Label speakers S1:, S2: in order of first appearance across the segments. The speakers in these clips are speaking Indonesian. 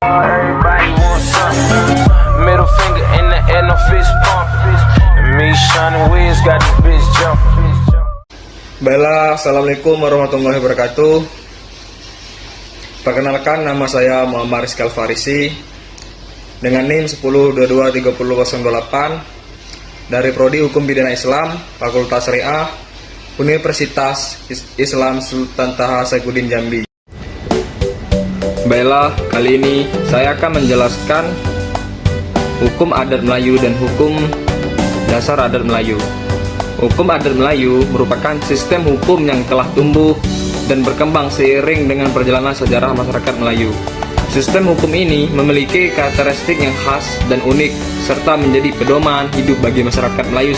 S1: Everybody wants something. Middle finger in the air, no fist pump. And me, Sean Wiz, got the bitch jumping.
S2: Baiklah, assalamualaikum warahmatullahi wabarakatuh. Perkenalkan, nama saya Muhammad Rizky Alfarisi dengan NIM 10223008 dari Prodi Hukum Pidana Islam, Fakultas Syariah, Universitas Islam Sultan Taha Saifuddin Jambi. Baiklah, kali ini saya akan menjelaskan hukum adat Melayu dan hukum dasar adat Melayu. Hukum adat Melayu merupakan sistem hukum yang telah tumbuh dan berkembang seiring dengan perjalanan sejarah masyarakat Melayu. Sistem hukum ini memiliki karakteristik yang khas dan unik, serta menjadi pedoman hidup bagi masyarakat Melayu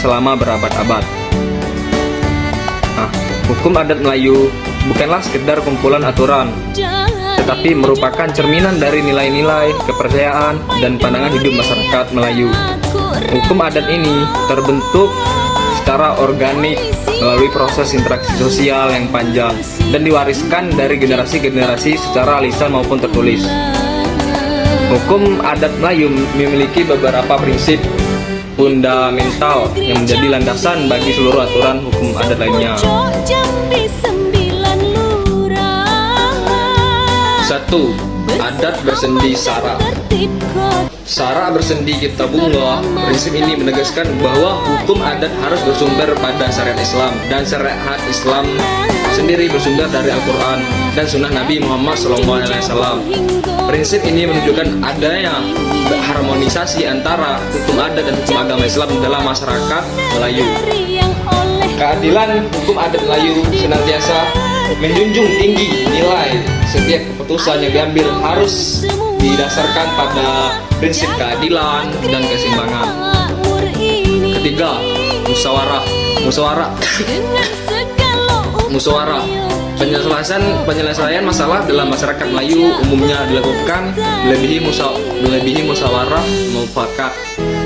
S2: selama berabad-abad. Nah, hukum adat Melayu bukanlah sekedar kumpulan aturan, tetapi merupakan cerminan dari nilai-nilai, kepercayaan, dan pandangan hidup masyarakat Melayu. Hukum adat ini terbentuk secara organik melalui proses interaksi sosial yang panjang dan diwariskan dari generasi ke generasi secara lisan maupun tertulis. Hukum adat Melayu memiliki beberapa prinsip fundamental yang menjadi landasan bagi seluruh aturan hukum adat lainnya. 1. Adat bersendi sara. Sara bersendi kitabullah. Prinsip ini menegaskan bahwa hukum adat harus bersumber pada syariat Islam, dan syariat Islam sendiri bersumber dari Al-Quran dan Sunnah Nabi Muhammad SAW. Prinsip ini menunjukkan adanya harmonisasi antara hukum adat dan hukum agama Islam dalam masyarakat Melayu. Keadilan hukum adat Melayu senantiasa menjunjung tinggi nilai setiap keputusan yang diambil harus didasarkan pada prinsip keadilan dan keseimbangan. Ketiga, musyawarah. Penyelesaian masalah dalam masyarakat Melayu umumnya dilakukan melebihi musyawarah mufakat.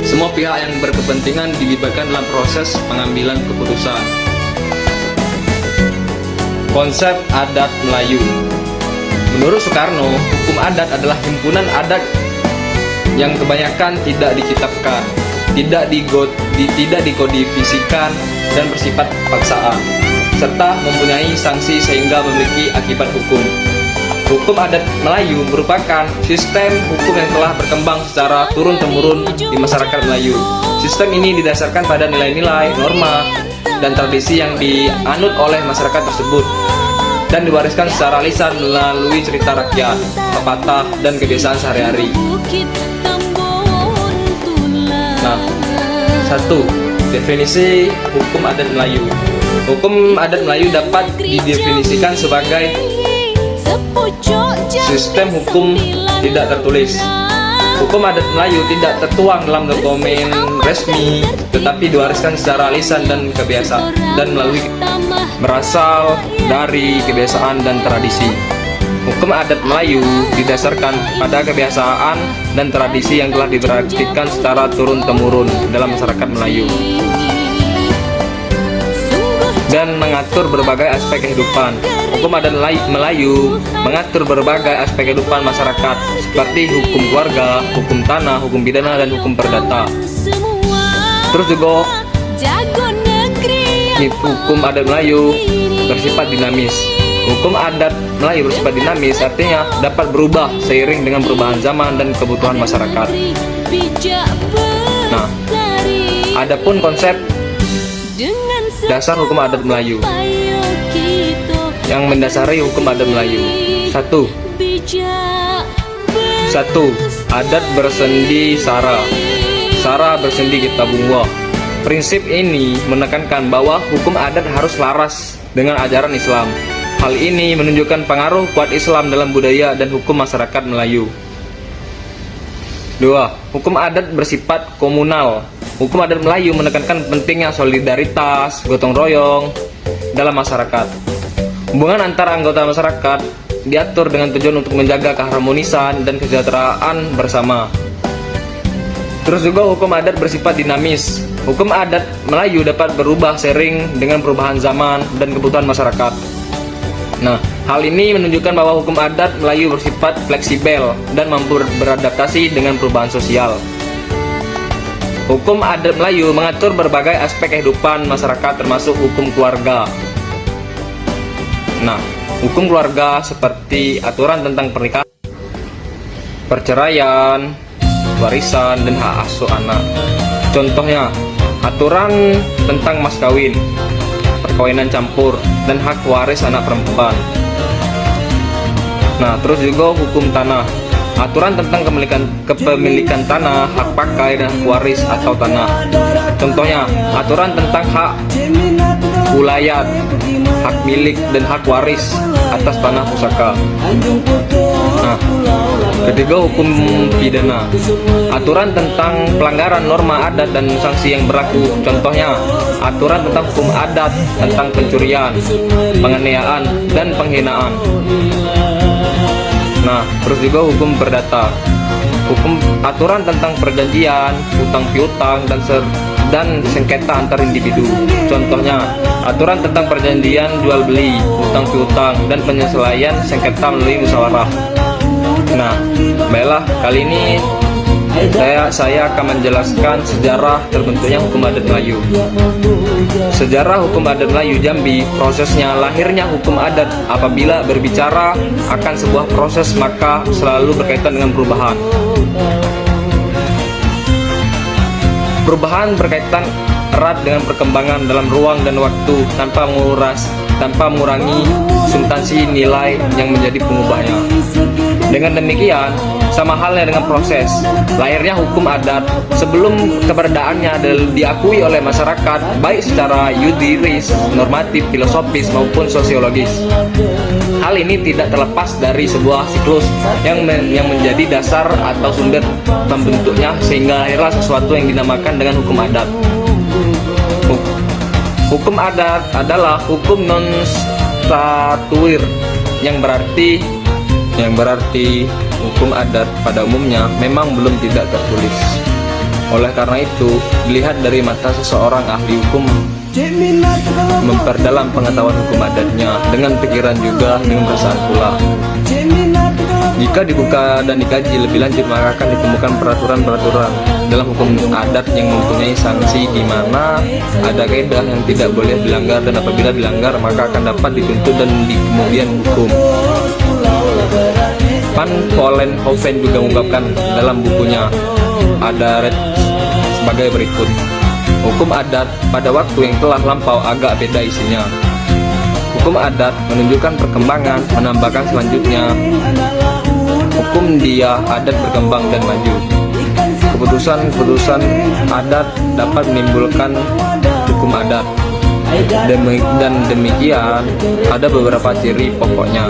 S2: Semua pihak yang berkepentingan dilibatkan dalam proses pengambilan keputusan. Konsep adat Melayu. Menurut Soekarno, hukum adat adalah himpunan adat yang kebanyakan tidak dikitabkan, tidak dikodifisikan, dan bersifat paksaan, serta mempunyai sanksi sehingga memiliki akibat hukum. Hukum adat Melayu merupakan sistem hukum yang telah berkembang secara turun-temurun di masyarakat Melayu. Sistem ini didasarkan pada nilai-nilai, norma, dan tradisi yang dianut oleh masyarakat tersebut, dan diwariskan secara lisan melalui cerita rakyat, pepatah, dan kebiasaan sehari-hari. Nah, 1. Definisi hukum adat Melayu. Hukum adat Melayu dapat didefinisikan sebagai sistem hukum tidak tertulis. Hukum adat Melayu tidak tertuang dalam dokumen resmi, tetapi diwariskan secara lisan dan kebiasaan, dan berasal dari kebiasaan dan tradisi. Hukum adat Melayu didasarkan pada kebiasaan dan tradisi yang telah dipraktikkan secara turun-temurun dalam masyarakat Melayu, dan mengatur berbagai aspek kehidupan. Hukum adat Melayu mengatur berbagai aspek kehidupan masyarakat seperti hukum keluarga, hukum tanah, hukum pidana, dan hukum perdata. Terus juga hukum adat Melayu bersifat dinamis. Hukum adat Melayu bersifat dinamis artinya dapat berubah seiring dengan perubahan zaman dan kebutuhan masyarakat. Nah, adapun konsep dasar hukum adat Melayu yang mendasari hukum adat Melayu. 1. Adat bersendi sara. Sara bersendi kitabullah. Prinsip ini menekankan bahwa hukum adat harus laras dengan ajaran Islam. Hal ini menunjukkan pengaruh kuat Islam dalam budaya dan hukum masyarakat Melayu. 2. Hukum adat bersifat komunal. Hukum adat Melayu menekankan pentingnya solidaritas, gotong royong dalam masyarakat. Hubungan antara anggota masyarakat diatur dengan tujuan untuk menjaga keharmonisan dan kesejahteraan bersama. Terus juga hukum adat bersifat dinamis. Hukum adat Melayu dapat berubah seiring dengan perubahan zaman dan kebutuhan masyarakat. Nah, Hal ini menunjukkan bahwa hukum adat Melayu bersifat fleksibel dan mampu beradaptasi dengan perubahan sosial. Hukum adat Melayu mengatur berbagai aspek kehidupan masyarakat termasuk hukum keluarga. Nah, hukum keluarga seperti aturan tentang pernikahan, perceraian, warisan, dan hak asuh anak. Contohnya, aturan tentang mas kawin, perkawinan campur, dan hak waris anak perempuan. Nah, terus juga hukum tanah, aturan tentang kepemilikan tanah, hak pakai, dan hak waris atau tanah. Contohnya, aturan tentang hak ulayat, hak milik, dan hak waris atas tanah pusaka. Nah, ketiga, hukum pidana, aturan tentang pelanggaran norma adat dan sanksi yang berlaku. Contohnya, aturan tentang hukum adat tentang pencurian, penganiayaan, dan penghinaan. Nah, terus juga hukum perdata, hukum aturan tentang perjanjian, utang piutang, dan sengketa antar individu. Contohnya, aturan tentang perjanjian jual beli, utang piutang, dan penyesuaian sengketa melalui musyawarah. Nah, baiklah, kali ini saya akan menjelaskan sejarah terbentuknya hukum adat Melayu. Sejarah hukum adat Melayu Jambi, prosesnya lahirnya hukum adat. Apabila berbicara akan sebuah proses, maka selalu berkaitan dengan perubahan. Perubahan berkaitan erat dengan perkembangan dalam ruang dan waktu tanpa mengurangi substansi nilai yang menjadi pengubahnya. Dengan demikian, sama halnya dengan proses lahirnya hukum adat. Sebelum keberadaannya diakui oleh masyarakat, baik secara yuridis, normatif, filosofis, maupun sosiologis. Hal ini tidak terlepas dari sebuah siklus yang menjadi dasar atau sumber pembentuknya, sehingga lahirlah sesuatu yang dinamakan dengan hukum adat. Hukum adat adalah hukum non-statuir yang berarti hukum adat pada umumnya memang belum tidak tertulis. Oleh karena itu, dilihat dari mata seseorang ahli hukum memperdalam pengetahuan hukum adatnya dengan pikiran juga dengan perasaan pula. Jika dibuka dan dikaji lebih lanjut, maka akan ditemukan peraturan-peraturan dalam hukum adat yang mempunyai sanksi, di mana ada kaidah yang tidak boleh dilanggar, dan apabila dilanggar maka akan dapat dituntut dan kemudian hukum. Van Vollenhoven juga mengungkapkan dalam bukunya Adaret sebagai berikut. Hukum adat pada waktu yang telah lampau agak beda isinya. Hukum adat menunjukkan perkembangan, menambahkan selanjutnya hukum dia adat berkembang dan maju. Keputusan adat dapat menimbulkan hukum adat. Dan demikian ada beberapa ciri pokoknya.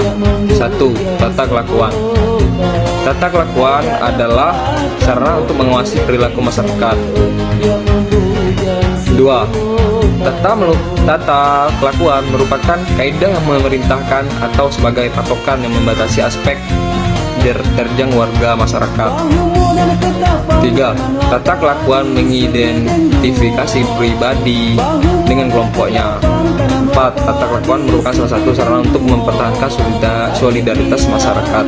S2: 1. Tata kelakuan. Tata kelakuan adalah sarana untuk menguasai perilaku masyarakat. 2. Tata kelakuan merupakan kaidah yang memerintahkan atau sebagai patokan yang membatasi aspek terjang warga masyarakat. 3. Tata kelakuan mengidentifikasi pribadi dengan kelompoknya. 4. Tata kelakuan merupakan salah satu sarana untuk mempertahankan solidaritas masyarakat.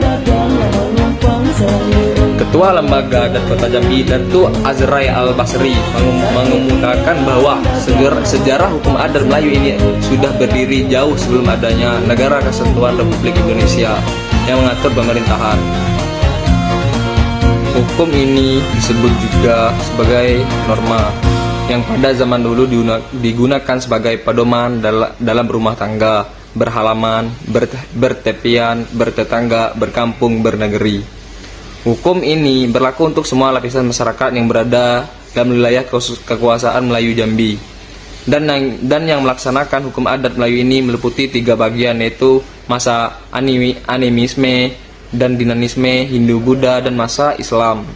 S2: Ketua Lembaga Adat Kota Jambi, Datuk Azrai Al-Basri, mengemukakan bahwa sejarah hukum adat Melayu ini sudah berdiri jauh sebelum adanya Negara Kesatuan Republik Indonesia yang mengatur pemerintahan. Hukum ini disebut juga sebagai norma, yang pada zaman dulu digunakan sebagai pedoman dalam rumah tangga, berhalaman, bertepian, bertetangga, berkampung, bernegeri. Hukum ini berlaku untuk semua lapisan masyarakat yang berada dalam wilayah kekuasaan Melayu Jambi. Dan yang melaksanakan hukum adat Melayu ini meliputi 3 bagian, yaitu masa animisme dan dinamisme, Hindu Buddha, dan masa Islam.